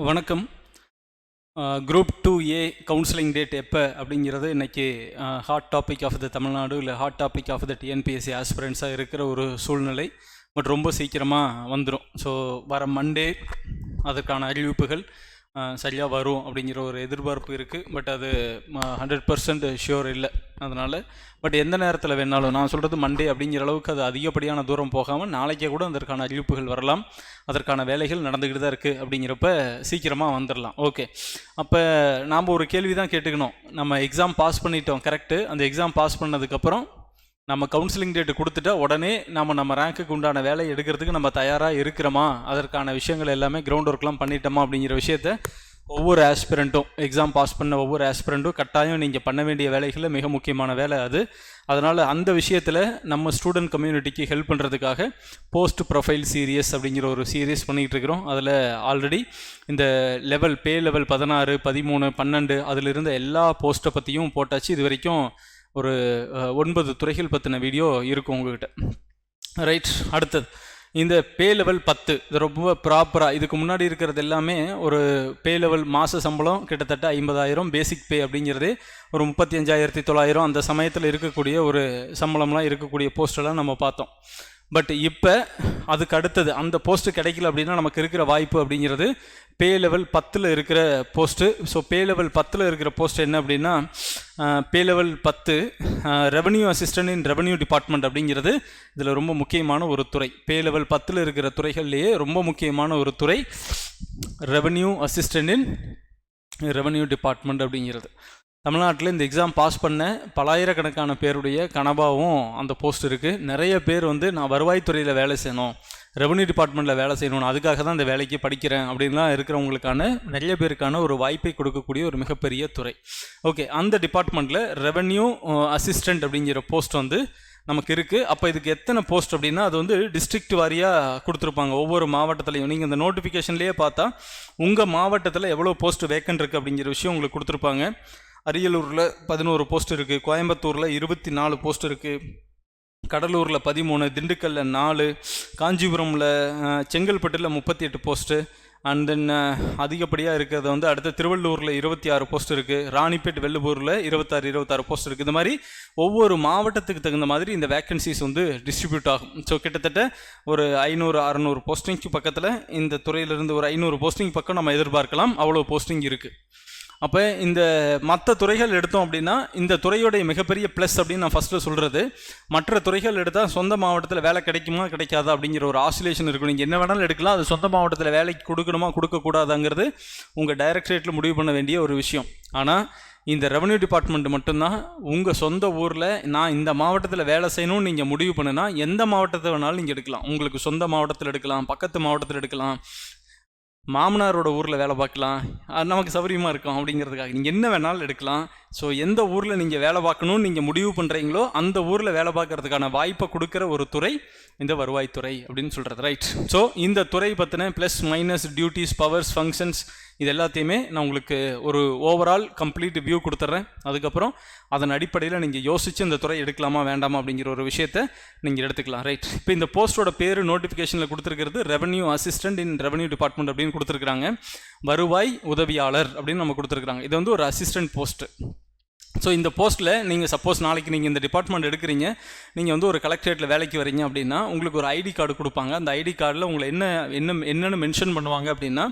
வணக்கம். Group 2A counselling date எப்போ அப்படிங்கிறது இன்றைக்கி hot topic of the Tamil Nadu இல்லை hot topic of the TNPSC ஆஸ்பிரண்ட்ஸாக இருக்கிற ஒரு சூழ்நிலை. பட் ரொம்ப சீக்கிரமாக வந்துடும். ஸோ வர மண்டே அதற்கான அறிவிப்புகள் சரியாக வரும் அப்படிங்கிற ஒரு எதிர்பார்ப்பு இருக்குது. பட் அது 100% ஷியோர் இல்லை. அதனால் பட் எந்த நேரத்தில் வேணாலும், நான் சொல்கிறது மண்டே அப்படிங்கிற அளவுக்கு அது அதிகப்படியான தூரம் போகாமல் நாளைக்கே கூட அதற்கான அறிவிப்புகள் வரலாம். அதற்கான வேலைகள் நடந்துக்கிட்டு தான் இருக்குது. அப்படிங்கிறப்ப சீக்கிரமாக வந்துடலாம். ஓகே, அப்போ நாம் ஒரு கேள்வி தான் கேட்டுக்கணும். நம்ம எக்ஸாம் பாஸ் பண்ணிட்டோம், கரெக்டு. அந்த எக்ஸாம் பாஸ் பண்ணதுக்கப்புறம் நம்ம கவுன்சிலிங் டேட்டு கொடுத்துட்டா உடனே நம்ம ரேங்க்குக்கு உண்டான வேலையை எடுக்கிறதுக்கு நம்ம தயாராக இருக்கிறோமா, அதற்கான விஷயங்கள் எல்லாமே கிரவுண்ட் ஒர்க்லாம் பண்ணிட்டோமா அப்படிங்கிற விஷயத்த ஒவ்வொரு ஆஸ்பிரண்ட்டும், எக்ஸாம் பாஸ் பண்ண ஒவ்வொரு ஆஸ்பிரண்ட்டும் கட்டாயம் நீங்கள் பண்ண வேண்டிய வேலைகளில் மிக முக்கியமான வேலை அது. அதனால் அந்த விஷயத்தில் நம்ம ஸ்டூடெண்ட் கம்யூனிட்டிக்கு ஹெல்ப் பண்ணுறதுக்காக போஸ்ட் ப்ரொஃபைல் சீரியஸ் அப்படிங்கிற ஒரு சீரியஸ் பண்ணிகிட்டு இருக்கிறோம். அதில் ஆல்ரெடி இந்த லெவல் பே லெவல் 16, 13, 12 அதில் இருந்த எல்லா போஸ்ட்டை பற்றியும் போட்டாச்சு. இது வரைக்கும் ஒரு 9 துறைகள் பற்றின வீடியோ இருக்கும் உங்கள்கிட்ட. ரைட், அடுத்தது இந்த பே லெவல் 10. இது ரொம்ப ப்ராப்பராக, இதுக்கு முன்னாடி இருக்கிறது எல்லாமே ஒரு பே லெவல் மாத சம்பளம் கிட்டத்தட்ட 50,000 பேசிக் பே அப்படிங்கிறது ஒரு 35,900 அந்த சமயத்தில் இருக்கக்கூடிய ஒரு சம்பளம்லாம் இருக்கக்கூடிய போஸ்டெல்லாம் நம்ம பார்த்தோம். பட் இப்போ அதுக்கு அடுத்தது அந்த போஸ்ட்டு கிடைக்கல அப்படின்னா நமக்கு இருக்கிற வாய்ப்பு அப்படிங்கிறது பே லெவல் 10 இருக்கிற போஸ்ட்டு. ஸோ பே லெவல் 10 இருக்கிற போஸ்ட் என்ன அப்படின்னா, பே லெவல் 10 ரெவன்யூ அசிஸ்டன்ட் இன் ரெவன்யூ டிபார்ட்மெண்ட் அப்படிங்கிறது இதில் ரொம்ப முக்கியமான ஒரு துறை. பே லெவல் 10 இருக்கிற துறைகள்லேயே ரொம்ப முக்கியமான ஒரு துறை ரெவன்யூ அசிஸ்டன்ட் இன் ரெவன்யூ டிபார்ட்மெண்ட் அப்படிங்கிறது. தமிழ்நாட்டில் இந்த எக்ஸாம் பாஸ் பண்ண பலாயிரக்கணக்கான பேருடைய கனவாகவும் அந்த போஸ்ட் இருக்குது. நிறைய பேர் நான் வருவாய்த்துறையில் வேலை செய்யணும், ரெவன்யூ டிபார்ட்மெண்ட்டில் வேலை செய்யணும், அதுக்காக தான் இந்த வேலைக்கு படிக்கிறேன் அப்படின்லாம் இருக்கிறவங்களுக்கான நிறைய பேருக்கான ஒரு வாய்ப்பை கொடுக்கக்கூடிய ஒரு மிகப்பெரிய துறை. ஓகே, அந்த டிபார்ட்மெண்ட்டில் ரெவன்யூ அசிஸ்டண்ட் அப்படிங்கிற போஸ்ட் நமக்கு இருக்குது. அப்போ இதுக்கு எத்தனை போஸ்ட் அப்படின்னா, அது டிஸ்ட்ரிக்ட் வாரியாக கொடுத்துருப்பாங்க ஒவ்வொரு மாவட்டத்துலையும். நீங்கள் இந்த நோட்டிஃபிகேஷன்லேயே பார்த்தா உங்கள் மாவட்டத்தில் எவ்வளோ போஸ்ட் வேக்கன்ட் இருக்குது அப்படிங்கிற விஷயம் உங்களுக்கு கொடுத்துருப்பாங்க. அரியலூரில் 11 போஸ்ட் இருக்குது, கோயம்புத்தூரில் 24 போஸ்ட் இருக்குது, கடலூரில் 13, திண்டுக்கல்லில் 4, காஞ்சிபுரமில் செங்கல்பட்டில் 38 போஸ்ட்டு, அண்ட் தென் அதிகப்படியாக இருக்கிறது அடுத்த திருவள்ளூரில் 26 போஸ்ட் இருக்குது, ராணிப்பேட் வெள்ளூரில் 26 போஸ்ட் இருக்குது. இந்த மாதிரி ஒவ்வொரு மாவட்டத்துக்கு தகுந்த மாதிரி இந்த வேக்கன்சிஸ் டிஸ்ட்ரிபியூட் ஆகும். ஸோ கிட்டத்தட்ட ஒரு 500-600 போஸ்டிங்க்கு பக்கத்தில் இந்த துறையிலிருந்து ஒரு 500 போஸ்டிங் பக்கம் நம்ம எதிர்பார்க்கலாம். அவ்வளோ போஸ்டிங் இருக்குது. அப்போ இந்த மற்ற துறைகள் எடுத்தோம் அப்படின்னா, இந்த துறையோடைய மிகப்பெரிய ப்ளஸ் அப்படின்னு நான் ஃபஸ்ட்டு சொல்கிறது, மற்ற துறைகள் எடுத்தால் சொந்த மாவட்டத்தில் வேலை கிடைக்குமா கிடைக்காதா அப்படிங்கிற ஒரு ஆசிலேஷன் இருக்கும். நீங்கள் என்ன வேணாலும் எடுக்கலாம், அது சொந்த மாவட்டத்தில் வேலைக்கு கொடுக்கணுமா கொடுக்கக்கூடாதாங்கிறது உங்கள் டைரக்டரேட்டில் முடிவு பண்ண வேண்டிய ஒரு விஷயம். ஆனால் இந்த ரெவன்யூ டிபார்ட்மெண்ட் மட்டும்தான் உங்கள் சொந்த ஊரில் நான் இந்த மாவட்டத்தில் வேலை செய்யணும்னு நீங்கள் முடிவு பண்ணுனா எந்த மாவட்டத்தை வேணாலும் நீங்கள் எடுக்கலாம். உங்களுக்கு சொந்த மாவட்டத்தில் எடுக்கலாம், பக்கத்து மாவட்டத்தில் எடுக்கலாம், மாமனாரோட ஊரில் வேலை பார்க்கலாம், அது நமக்கு சௌகரியமாக இருக்கும் அப்படிங்கிறதுக்காக நீங்கள் என்ன வேணாலும் எடுக்கலாம். ஸோ எந்த ஊரில் நீங்கள் வேலை பார்க்கணும்னு நீங்கள் முடிவு பண்ணுறீங்களோ அந்த ஊரில் வேலை பார்க்கறதுக்கான வாய்ப்பை கொடுக்குற ஒரு துறை இந்த வருவாய்த்துறை அப்படின்னு சொல்கிறது. ரைட். ஸோ இந்த துறை பற்றின plus minus duties powers functions இது எல்லாத்தையுமே நான் உங்களுக்கு ஒரு ஓவரால் கம்ப்ளீட் வியூ கொடுத்துட்றேன். அதுக்கப்புறம் அதன் அடிப்படையில் நீங்கள் யோசித்து இந்த துறை எடுக்கலாமா வேண்டாமா அப்படிங்கிற ஒரு விஷயத்தை நீங்கள் எடுத்துக்கலாம். ரைட். இப்போ இந்த போஸ்ட்டோட பேர் நோட்டிஃபிகேஷனில் கொடுத்துருக்கிறது ரெவன்யூ அசிஸ்டன்ட் இன் ரெவன்யூ டிபார்ட்மெண்ட் அப்படின்னு கொடுத்துருக்குறாங்க. வருவாய் உதவியாளர் அப்படின்னு நம்ம கொடுத்துருக்குறாங்க. இது ஒரு அசிஸ்டன்ட் போஸ்ட்டு. ஸோ இந்த போஸ்ட்டில் நீங்கள் சப்போஸ் நாளைக்கு நீங்கள் இந்த டிபார்ட்மெண்ட் எடுக்கிறீங்க, நீங்கள் ஒரு கலெக்டரேட்டில் வேலைக்கு வரீங்க அப்படின்னா உங்களுக்கு ஒரு ஐடி கார்டு கொடுப்பாங்க. அந்த ஐடி கார்டில் உங்களை என்னென்னு மென்ஷன் பண்ணுவாங்க அப்படின்னா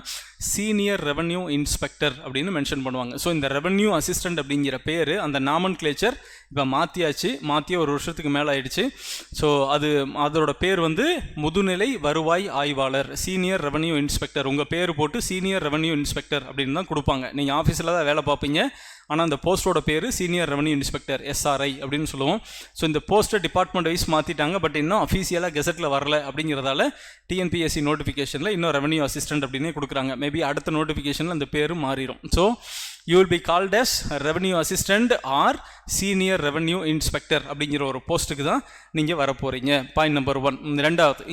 சீனியர் ரெவன்யூ இன்ஸ்பெக்டர் அப்படின்னு மென்ஷன் பண்ணுவாங்க. ஸோ இந்த ரெவன்யூ அசிஸ்டண்ட் அப்படிங்கிற பேர் அந்த நாமன் கிளேச்சர் இப்போ மாற்றிய ஒரு வருஷத்துக்கு மேலே ஆயிடுச்சு. ஸோ அதோட பேர் முதுநிலை வருவாய் ஆய்வாளர், சீனியர் ரெவன்யூ இன்ஸ்பெக்டர். உங்கள் பேர் போட்டு சீனியர் ரெவன்யூ இன்ஸ்பெக்டர் அப்படின்னு தான் கொடுப்பாங்க. நீங்கள் ஆஃபீஸில் தான் வேலை பார்ப்பீங்க, ஆனால் அந்த போஸ்ட்டோட பேர் சீனியர் ரெவன்யூ இன்ஸ்பெக்டர், SRI அப்படின்னு சொல்லுவோம். ஸோ இந்த போஸ்ட்டை டிபார்ட்மெண்ட் வைஸ் மாற்றிட்டாங்க. பட் இன்னும் அஃபீஷியலாக கெசட்டில் வரல அப்படிங்கிறதால டிஎன்பிஎஸ்சி நோட்டிஃபிகேஷனில் இன்னும் ரெவன்யூ அசிஸ்டன்ட் அப்படின்னே கொடுக்குறாங்க. மேபி அடுத்த நோட்டிஃபிகேஷனில் அந்த பேர் மாறிடும். So you will be called as revenue assistant or senior revenue inspector அப்படிங்கிற ஒரு போஸ்ட்டுக்கு தான் நீங்கள் வர போகிறீங்க. Point number 1. ரெண்டாவது,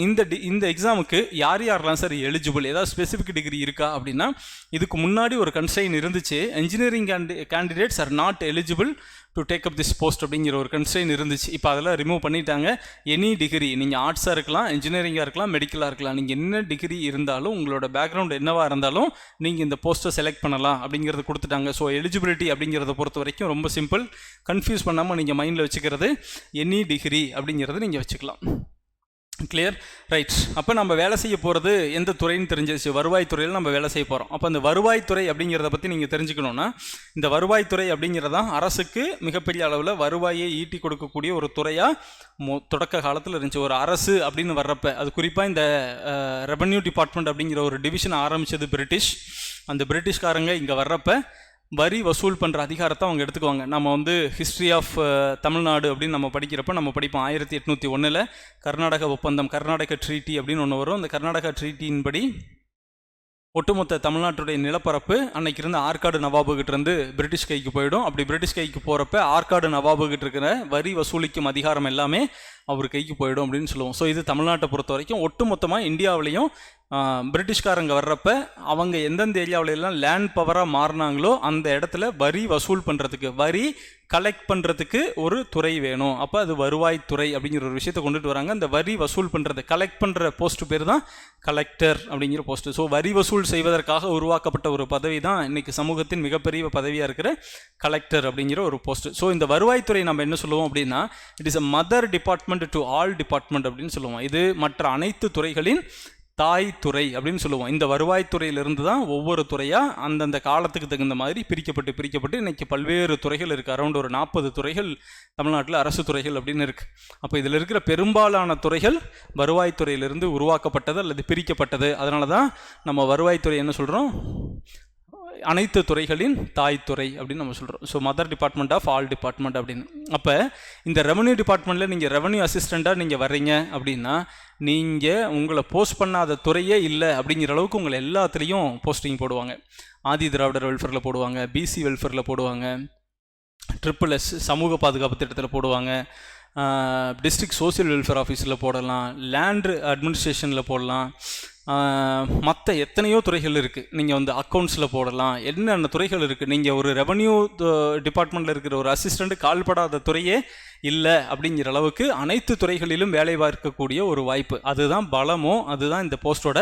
இந்த எக்ஸாமுக்கு யாரெல்லாம் சார் எலிஜிபிள், ஏதாவது ஸ்பெசிஃபிக் டிகிரி இருக்கா அப்படின்னா, இதுக்கு முன்னாடி ஒரு கன்ஸ்ட்ரெயின் இருந்துச்சு, engineering candidates are not eligible to take up this post அப்படிங்கிற ஒரு கன்ஸ்ட்ரெயின் இருந்துச்சு. இப்போ அதெல்லாம் ரிமூவ் பண்ணிட்டாங்க. எனி டிகிரி, நீங்கள் ஆர்ட்ஸாக இருக்கலாம், இன்ஜினியரிங்காக இருக்கலாம், மெடிக்கலாக இருக்கலாம், நீங்கள் என்ன டிகிரி இருந்தாலும், உங்களோட பேக்ரவுண்ட் என்னவாக இருந்தாலும் நீங்கள் இந்த போஸ்ட்டை செலக்ட் பண்ணலாம் அப்படிங்கிறது கொடுத்துட்டாங்க. ஸோ எலிஜிபிலிட்டி அப்படிங்கிறத பொறுத்த வரைக்கும் ரொம்ப சிம்பிள். கன்ஃபியூஸ் பண்ணாமல் நீங்கள் மைண்டில் வச்சுக்கிறது எனி டிகிரி அப்படிங்கிறது நீங்கள் வச்சுக்கலாம். Clear, right. அப்போ நம்ம வேலை செய்ய போகிறது எந்த துறைன்னு தெரிஞ்சிருச்சு, வருவாய்த்துறையில் நம்ம வேலை செய்ய போகிறோம். அப்போ அந்த வருவாய்த்துறை அப்படிங்கிறத பற்றி நீங்கள் தெரிஞ்சுக்கணுன்னா, இந்த வருவாய்த்துறை அப்படிங்கிறதான் அரசுக்கு மிகப்பெரிய அளவில் வருவாயை ஈட்டி கொடுக்கக்கூடிய ஒரு துறையாக தொடக்க காலத்தில் இருந்துச்சு. ஒரு அரசு அப்படின்னு வர்றப்ப, அது குறிப்பாக இந்த ரெவன்யூ டிபார்ட்மெண்ட் அப்படிங்கிற ஒரு டிவிஷன் ஆரம்பித்தது பிரிட்டிஷ். அந்த பிரிட்டிஷ்காரங்க இங்கே வர்றப்ப வரி வசூல் பண்ணுற அதிகாரத்தை அவங்க எடுத்துக்குவாங்க. நம்ம ஹிஸ்ட்ரி ஆஃப் தமிழ்நாடு அப்படின்னு நம்ம படிக்கிறப்ப நம்ம படிப்போம் 1801 கர்நாடக ஒப்பந்தம், கர்நாடக ட்ரீட்டி அப்படின்னு ஒன்று வரும். அந்த கர்நாடக ட்ரீட்டியின்படி ஒட்டுமொத்த தமிழ்நாட்டுடைய நிலப்பரப்பு அன்னைக்கு இருந்த ஆற்காடு நவாபுகிட்ட இருந்து பிரிட்டிஷ் கைக்கு போயிடும். அப்படி பிரிட்டிஷ் கைக்கு போகிறப்ப ஆற்காடு நவாபுகிட்ட இருக்கிற வரி வசூலிக்கும் அதிகாரம் எல்லாமே அவர் கைக்கு போயிடும் அப்படின்னு சொல்லுவோம். ஸோ இது தமிழ்நாட்டை பொறுத்த வரைக்கும். ஒட்டுமொத்தமாக இந்தியாவிலையும் பிரிட்டிஷ்காரங்க வர்றப்ப அவங்க எந்தெந்த ஏரியாவிலெல்லாம் லேண்ட் பவராக மாறினாங்களோ அந்த இடத்துல வரி வசூல் பண்ணுறதுக்கு, வரி கலெக்ட் பண்ணுறதுக்கு ஒரு துறை வேணும். அப்போ அது வருவாய்த்துறை அப்படிங்கிற ஒரு விஷயத்தை கொண்டுட்டு வராங்க. அந்த வரி வசூல் பண்ணுறது, கலெக்ட் பண்ணுற போஸ்ட் பேர் தான் கலெக்டர் அப்படிங்கிற போஸ்ட்டு. ஸோ வரி வசூல் செய்வதற்காக உருவாக்கப்பட்ட ஒரு பதவி தான் இன்றைக்கி சமூகத்தின் மிகப்பெரிய பதவியாக இருக்கிற கலெக்டர் அப்படிங்கிற ஒரு போஸ்ட்டு. ஸோ இந்த வருவாய்த்துறை நம்ம என்ன சொல்லுவோம் அப்படின்னா, it is a mother department to all department அப்படின்னு சொல்லுவோம். இது மற்ற அனைத்து துறைகளின் தாய் துறை அப்படின்னு சொல்லுவோம். இந்த வருவாய்த்துறையிலிருந்து தான் ஒவ்வொரு துறையாக அந்தந்த காலத்துக்கு தகுந்த மாதிரி பிரிக்கப்பட்டு இன்றைக்கி பல்வேறு துறைகள் இருக்குது. அரௌண்ட் ஒரு 40 துறைகள் தமிழ்நாட்டில் அரசு துறைகள் அப்படின்னு இருக்குது. அப்போ இதில் இருக்கிற பெரும்பாலான துறைகள் வருவாய்த்துறையிலிருந்து உருவாக்கப்பட்டது அல்லது பிரிக்கப்பட்டது. அதனால தான் நம்ம வருவாய்த்துறை என்ன சொல்கிறோம், அனைத்து துறைகளின் தாய்த்துறை அப்படின்னு நம்ம சொல்கிறோம். So mother department of all department அப்படின்னு. அப்போ இந்த ரெவன்யூ டிபார்ட்மெண்ட்டில் நீங்கள் ரெவன்யூ அசிஸ்டண்ட்டாக நீங்கள் வர்றீங்க அப்படின்னா, நீங்கள் உங்களை போஸ்ட் பண்ணாத துறையே இல்லை அப்படிங்கிற அளவுக்கு உங்களை எல்லாத்துலேயும் போஸ்டிங் போடுவாங்க. ஆதி திராவிடர் வெல்ஃபேரில் போடுவாங்க, பிசி வெல்ஃபேரில் போடுவாங்க, SSS சமூக பாதுகாப்பு திட்டத்தில் போடுவாங்க, டிஸ்ட்ரிக்ட் சோசியல் வெல்ஃபேர் ஆஃபீஸில் போடலாம், லேண்ட் அட்மினிஸ்ட்ரேஷனில் போடலாம், மற்ற எத்தனையோ துறைகள் இருக்குது. நீங்கள் அக்கௌண்ட்ஸில் போடலாம், என்னென்ன துறைகள் இருக்குது. நீங்கள் ஒரு ரெவன்யூ டிபார்ட்மெண்ட்டில் இருக்கிற ஒரு அசிஸ்டண்ட் கால்படாத துறையே இல்லை அப்படிங்கிற அளவுக்கு அனைத்து துறைகளிலும் வேலை பார்க்கக்கூடிய ஒரு வாய்ப்பு. அதுதான் பலமோ, அதுதான் இந்த போஸ்ட்டோட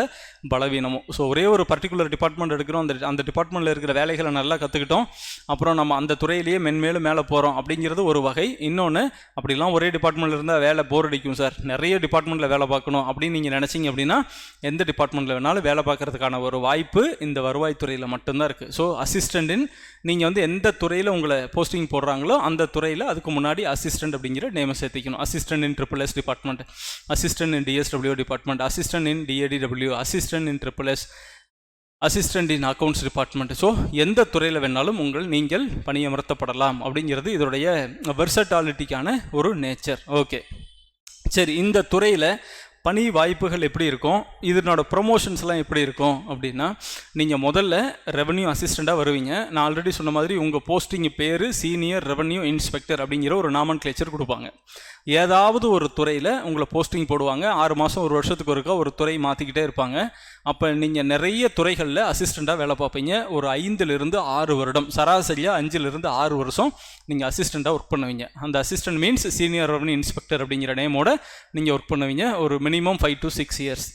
பலவீனமோ. ஸோ ஒரே ஒரு பர்டிகுலர் டிபார்ட்மெண்ட் எடுக்கிறோம், அந்த டிபார்ட்மெண்ட்டில் இருக்கிற வேலைகளை நல்லா கற்றுக்கிட்டோம், அப்புறம் நம்ம அந்த துறையிலேயே மென்மேலும் மேலே போகிறோம் அப்படிங்கிறது ஒரு வகை. இன்னொன்று, அப்படிலாம் ஒரே டிபார்ட்மெண்ட்டில் இருந்தால் வேலை போர் அடிக்கும் சார், நிறைய டிபார்ட்மெண்ட்டில் வேலை பார்க்கணும் அப்படின்னு நீங்கள் நினச்சிங்க அப்படின்னா எந்த டிபார்ட்மெண்ட்டில் வேணாலும் வேலை பார்க்கறதுக்கான ஒரு வாய்ப்பு இந்த வருவாய்த்துறையில் மட்டும்தான் இருக்குது. ஸோ அசிஸ்டண்ட்டின் நீங்கள் எந்த துறையில் உங்களை போஸ்டிங் போடுறாங்களோ அந்த துறையில் அதுக்கு முன்னாடி அசிஸ்டண்ட் அப்படிங்கிற நேமை சேர்த்திக்கணும். Assistant in SSS department, assistant in DSW department, assistant in DADW, assistant in SSS, assistant in accounts department. So எந்த துறையில் வேணாலும் நீங்கள் பணியமர்த்தப்படலாம் அப்படிங்கிறது இதோடைய வெர்சட்டாலிட்டிக்கான ஒரு நேச்சர். ஓகே, சரி. இந்த துறையில் பணி வாய்ப்புகள் எப்படி இருக்கும், இதனோட ப்ரொமோஷன்ஸ்லாம் எப்படி இருக்கும் அப்படின்னா, நீங்கள் முதல்ல ரெவன்யூ அசிஸ்டண்ட்டாக வருவீங்க. நான் ஆல்ரெடி சொன்ன மாதிரி உங்கள் போஸ்டிங் பேர் சீனியர் ரெவன்யூ இன்ஸ்பெக்டர் அப்படிங்கிற ஒரு நாமன்கிளேச்சர் கொடுப்பாங்க. ஏதாவது ஒரு துறையில் உங்களை போஸ்டிங் போடுவாங்க. 6 மாதம் 1 வருஷத்துக்கு ஒருக்கா ஒரு துறை மாற்றிக்கிட்டே இருப்பாங்க. அப்போ நீங்கள் நிறைய துறைகளில் அசிஸ்டண்ட்டாக வேலை பார்ப்பீங்க. ஒரு 5 to 6 வருடம், சராசரியாக 5 to 6 வருஷம் நீங்கள் அசிஸ்டண்ட்டாக ஒர்க் பண்ணுவீங்க. அந்த assistant means senior revenue inspector அப்படிங்கிற நேமோட நீங்கள் ஒர்க் பண்ணுவீங்க ஒரு மினிமம் 5 to 6 years.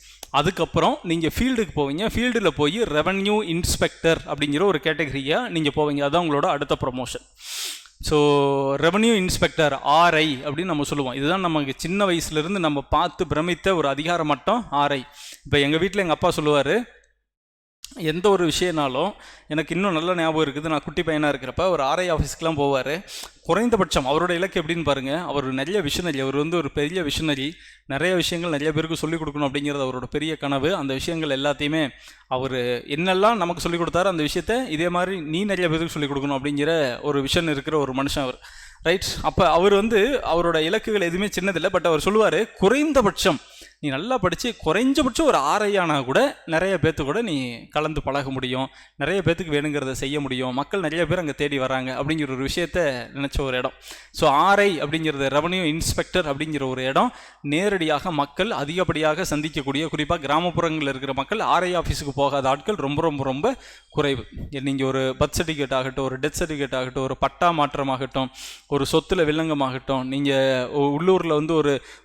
அதுக்கப்புறம் நீங்கள் ஃபீல்டுக்கு போவீங்க. ஃபீல்டில் போய் ரெவன்யூ இன்ஸ்பெக்டர் அப்படிங்கிற ஒரு கேட்டகரியாக நீங்கள் போவீங்க. அதுதான் உங்களோட அடுத்த promotion. So revenue inspector RI அப்படின்னு நம்ம சொல்லுவோம். இதுதான் நமக்கு சின்ன வயசுலேருந்து நம்ம பார்த்து பிரமித்த ஒரு அதிகார மட்டம் RI. இப்போ எங்கள் வீட்டில் எங்கள் அப்பா சொல்லுவார், எந்த ஒரு விஷயனாலும் எனக்கு இன்னும் நல்ல ஞாபகம் இருக்குது. நான் குட்டி பையனாக இருக்கிறப்ப ஒரு RI ஆஃபீஸ்க்கெலாம் போவார். குறைந்தபட்சம் அவரோட இலக்கு எப்படின்னு பாருங்கள், அவர் நிறைய விஷனரி, அவர் ஒரு பெரிய விஷனரி, நிறைய விஷயங்கள் நிறைய பேருக்கு சொல்லிக் கொடுக்கணும் அப்படிங்கிறது அவரோட பெரிய கனவு. அந்த விஷயங்கள் எல்லாத்தையுமே அவர் என்னெல்லாம் நமக்கு சொல்லிக் கொடுத்தாரு, அந்த விஷயத்தை இதே மாதிரி நீ நிறைய பேருக்கு சொல்லிக் கொடுக்கணும் அப்படிங்கிற ஒரு விஷன் இருக்கிற ஒரு மனுஷன் அவர், ரைட். அப்போ அவர் அவரோட இலக்குகள் எதுவுமே சின்னதில்லை. பட் அவர் சொல்லுவார், குறைந்தபட்சம் நீ நல்லா படித்து குறைஞ்சபட்சம் ஒரு ஆரையானா கூட நிறைய பேர்த்து கூட நீ கலந்து பழக முடியும், நிறைய பேர்த்துக்கு வேணுங்கிறத செய்ய முடியும், மக்கள் நிறைய பேர் அங்கே தேடி வராங்க அப்படிங்கிற ஒரு விஷயத்த நினச்ச ஒரு இடம். ஸோ ஆர்ஐ அப்படிங்கிறது ரெவன்யூ இன்ஸ்பெக்டர் அப்படிங்கிற ஒரு இடம் நேரடியாக மக்கள் அதிகப்படியாக சந்திக்கக்கூடிய, குறிப்பாக கிராமப்புறங்களில் இருக்கிற மக்கள் ஆர்ஐ ஆஃபீஸுக்கு போகாத ஆட்கள் ரொம்ப ரொம்ப ரொம்ப குறைவு. நீங்கள் ஒரு பர்த் சர்டிஃபிகேட் ஆகட்டும், ஒரு டெத் சர்டிஃபிகேட் ஆகட்டும், ஒரு பட்டா மாற்றமாகட்டும், ஒரு சொத்தில் வில்லங்கமாகட்டும், நீங்கள் உள்ளூரில் வந்து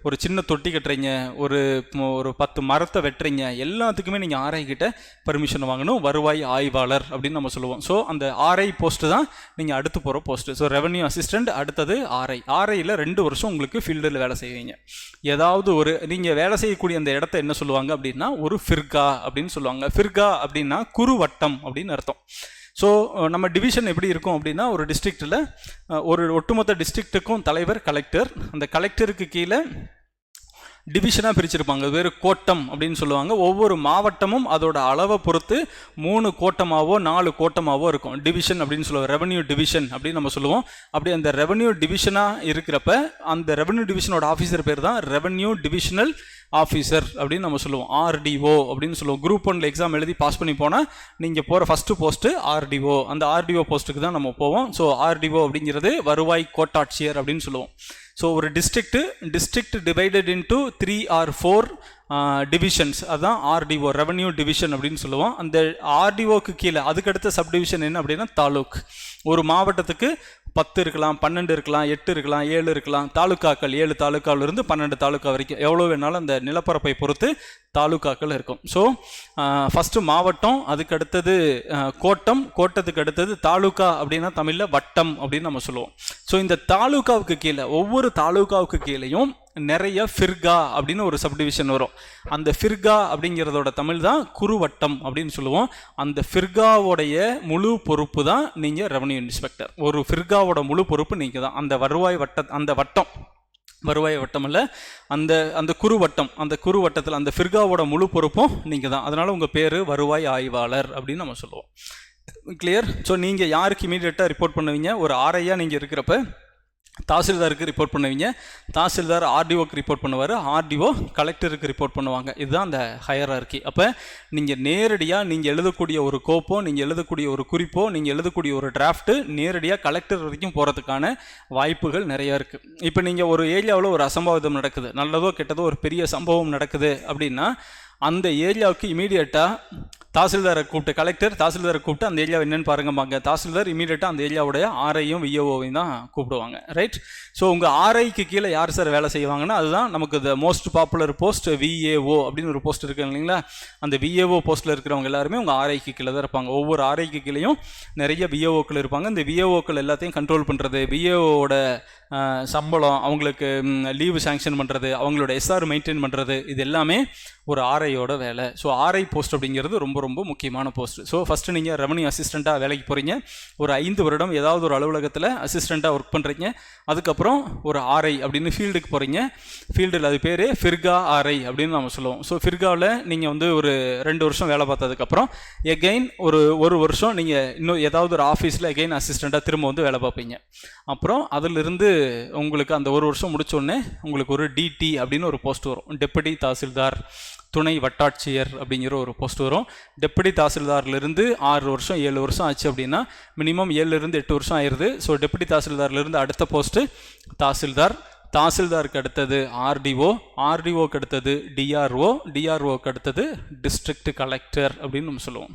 ஒரு சின்ன தொட்டி கட்டுறீங்க, ஒரு 10 மரத்தை வெட்டுறீங்க, எல்லாத்துக்குமே நீங்கள் ஆர்ஐ கிட்ட பர்மிஷன் வாங்கணும். வருவாய் ஆய்வாளர் அப்படின்னு நம்ம சொல்லுவோம். ஸோ அந்த ஆர்ஐ போஸ்ட்டு தான் நீங்கள் அடுத்து போகிற போஸ்ட்டு. ஸோ ரெவன்யூ அசிஸ்டண்ட், அடுத்தது ஆர்ஐ. ஆர்ஐயில் 2 வருஷம் உங்களுக்கு ஃபீல்டில் வேலை செய்வீங்க. ஏதாவது ஒரு நீங்கள் வேலை செய்யக்கூடிய அந்த இடத்த என்ன சொல்லுவாங்க அப்படின்னா ஒரு ஃபிர்கா அப்படின்னு சொல்லுவாங்க. ஃபிர்கா அப்படின்னா குறுவட்டம் அப்படின்னு அர்த்தம். ஸோ நம்ம டிவிஷன் எப்படி இருக்கும் அப்படின்னா, ஒரு டிஸ்ட்ரிக்டில் ஒரு ஒட்டுமொத்த டிஸ்ட்ரிக்ட்டுக்கும் தலைவர் கலெக்டர், அந்த கலெக்டருக்கு கீழே டிவிஷனாக பிரிச்சிருப்பாங்க. அது வேறு கோட்டம் அப்படின்னு சொல்லுவாங்க. ஒவ்வொரு மாவட்டமும் அதோட அளவை பொறுத்து 3 கோட்டமாவோ 4 கோட்டமாவோ இருக்கும். டிவிஷன் அப்படின்னு சொல்லுவோம், ரெவன்யூ டிவிஷன் அப்படின்னு நம்ம சொல்லுவோம். அப்படி அந்த ரெவன்யூ டிவிஷனாக இருக்கிறப்ப அந்த ரெவன்யூ டிவிஷனோட ஆஃபீஸர் பேர் தான் ரெவன்யூ டிவிஷனல் ஆஃபீஸர் அப்படின்னு நம்ம சொல்லுவோம். ஆர்டிஓ அப்படின்னு சொல்லுவோம். குரூப் 1 எக்ஸாம் எழுதி பாஸ் பண்ணி போனால் நீங்கள் போகிற ஃபஸ்ட்டு போஸ்ட்டு ஆர்டிஓ. அந்த ஆர்டிஓ போஸ்ட்டுக்கு தான் நம்ம போவோம். ஸோ ஆர்டிஓ அப்படிங்கிறது வருவாய் கோட்டாட்சியர் அப்படின்னு சொல்லுவோம். ஸோ ஒரு district divided into 3 or 4 divisions, அதுதான் ஆர்டிஓ, ரெவன்யூ டிவிஷன் அப்படின்னு சொல்லுவோம். அந்த ஆர்டிஓக்கு கீழே அதுக்கடுத்த சப்டிவிஷன் என்ன அப்படின்னா தாலுக். ஒரு மாவட்டத்துக்கு 10 இருக்கலாம், 12 இருக்கலாம், 8 இருக்கலாம், 7 இருக்கலாம். தாலுக்காக்கள் 7 தாலுக்காவிலிருந்து 12 தாலுக்கா வரைக்கும் எவ்வளோ வேணாலும் அந்த நிலப்பரப்பை பொறுத்து தாலுக்காக்கள் இருக்கும். ஸோ ஃபஸ்ட்டு மாவட்டம், அதுக்கு அடுத்தது கோட்டம், கோட்டத்துக்கு அடுத்தது தாலுக்கா அப்படின்னா தமிழில் வட்டம் அப்படின்னு நம்ம சொல்லுவோம். ஸோ இந்த தாலுக்காவுக்கு கீழே, ஒவ்வொரு தாலுக்காவுக்கு கீழேயும் நிறைய ஃபிர்கா அப்படின்னு ஒரு சப்டிவிஷன் வரும். அந்த ஃபிர்கா அப்படிங்கிறதோட தமிழ் தான் குறுவட்டம் அப்படின்னு சொல்லுவோம். அந்த ஃபிர்காவோடைய முழு பொறுப்பு தான் நீங்கள் ரெவன்யூ இன்ஸ்பெக்டர். ஒரு ஃபிர்காவோட முழு பொறுப்பு நீங்கள் தான். அந்த வருவாய் வட்டம் வருவாய் வட்டம் அல்ல, அந்த குறுவட்டம், அந்த குறுவட்டத்தில் அந்த ஃபிர்காவோட முழு பொறுப்பும் நீங்கள் தான். அதனால் உங்கள் பேர் வருவாய் ஆய்வாளர் அப்படின்னு நம்ம சொல்லுவோம். கிளியர்? ஸோ நீங்கள் யாருக்கு இமீடியட்டாக ரிப்போர்ட் பண்ணுவீங்க? ஒரு ஆர்ஐயாக நீங்கள் இருக்கிறப்ப தாசில்தாருக்கு ரிப்போர்ட் பண்ணுவீங்க. தாசில்தார் ஆர்டிஓக்கு ரிப்போர்ட் பண்ணுவார். ஆர்டிஓ கலெக்டருக்கு ரிப்போர்ட் பண்ணுவாங்க. இதுதான் அந்த ஹையரார்கி. அப்போ நீங்கள் நேரடியாக நீங்கள் எழுதக்கூடிய ஒரு கோப்போ, நீங்கள் எழுதக்கூடிய ஒரு குறிப்போ, நீங்கள் எழுதக்கூடிய ஒரு டிராஃப்ட்டு நேரடியாக கலெக்டர் வரைக்கும் போகிறதுக்கான வாய்ப்புகள் நிறையா இருக்குது. இப்போ நீங்கள் ஒரு ஏரியாவில் ஒரு அசம்பாவிதம் நடக்குது, நல்லதோ கெட்டதோ ஒரு பெரிய சம்பவம் நடக்குது அப்படின்னா அந்த ஏரியாவுக்கு இமீடியட்டாக தாசில்தாரை கூப்பிட்டு, கலெக்டர் தாசில்தாரை கூப்பிட்டு அந்த ஏரியாவை என்னென்னு பாருங்கம்பாங்க. தாசில்தார் இமீடியட்டாக அந்த ஏரியாவுடைய ஆர்ஐயும் விஏஓவையும் தான் கூப்பிடுவாங்க. ரைட்? ஸோ உங்கள் ஆர்ஐக்கு கீழே யார் சார் வேலை செய்வாங்கன்னா அதுதான் நமக்கு the most popular post VAO அப்படின்னு ஒரு போஸ்ட் இருக்கு இல்லைங்களா? அந்த விஏஓ போஸ்ட்டில் இருக்கிறவங்க எல்லாருமே உங்கள் ஆர்ஐக்கு கீழே தான் இருப்பாங்க. ஒவ்வொரு ஆர்ஐக்கு கீழேயும் நிறைய விஏஓக்கள் இருப்பாங்க. இந்த விஏஓக்கள் எல்லாத்தையும் கண்ட்ரோல் பண்ணுறது, விஏஓவோட சம்பளம், அவங்களுக்கு லீவு சாங்ஷன் பண்ணுறது, அவங்களோட எஸ்ஆர் மெயின்டைன் பண்ணுறது, இது எல்லாமே ஒரு ஆர்ஐயோட வேலை. ஸோ ஆர்ஐ போஸ்ட் அப்படிங்கிறது ரொம்ப ரொம்ப முக்கியமான போஸ்ட். ஸோ ஃபஸ்ட்டு நீங்கள் ரெவன்யூ அசிஸ்டண்ட்டாக வேலைக்கு போகிறீங்க. ஒரு 5 வருடம் ஏதாவது ஒரு அலுவலகத்தில் அசிஸ்டண்ட்டாக ஒர்க் பண்ணுறீங்க. அதுக்கப்புறம் ஒரு ஆர்ஐ அப்படின்னு ஃபீல்டுக்கு போகிறீங்க. ஃபீல்டில் அது பேர் ஃபிர்கா ஆர்ஐ அப்படின்னு நம்ம சொல்லுவோம். ஸோ ஃபிர்காவில் நீங்கள் வந்து ஒரு 2 வருஷம் வேலை பார்த்ததுக்கப்புறம் எகெயின் ஒரு வருஷம் நீங்கள் இன்னும் ஏதாவது ஒரு ஆஃபீஸில் எகெயின் அசிஸ்டண்ட்டாக திரும்ப வந்து வேலை பார்ப்பீங்க. அப்புறம் அதிலிருந்து உங்களுக்கு அந்த ஒரு வருஷம் முடித்தோடனே உங்களுக்கு ஒரு டிடி அப்படின்னு ஒரு போஸ்ட் வரும். டெப்புட்டி தாசில்தார், துணை வட்டாட்சியர் அப்படிங்கிற ஒரு போஸ்ட் வரும். டெப்புட்டி தாசில்தார்லேருந்து 6 வருஷம் 7 வருஷம் ஆச்சு அப்படின்னா மினிமம் 7லேருந்து 8 வருஷம் ஆயிடுது. ஸோ டெப்புட்டி தாசில்தார்லேருந்து அடுத்த போஸ்ட்டு தாசில்தார், தாசில்தாருக்கு அடுத்தது ஆர்டிஓ, ஆர்டிஓக்கு அடுத்தது டிஆர்ஓ, டிஆர்ஓக்கு அடுத்தது டிஸ்ட்ரிக்ட் கலெக்டர் அப்படின்னு நம்ம சொல்லுவோம்.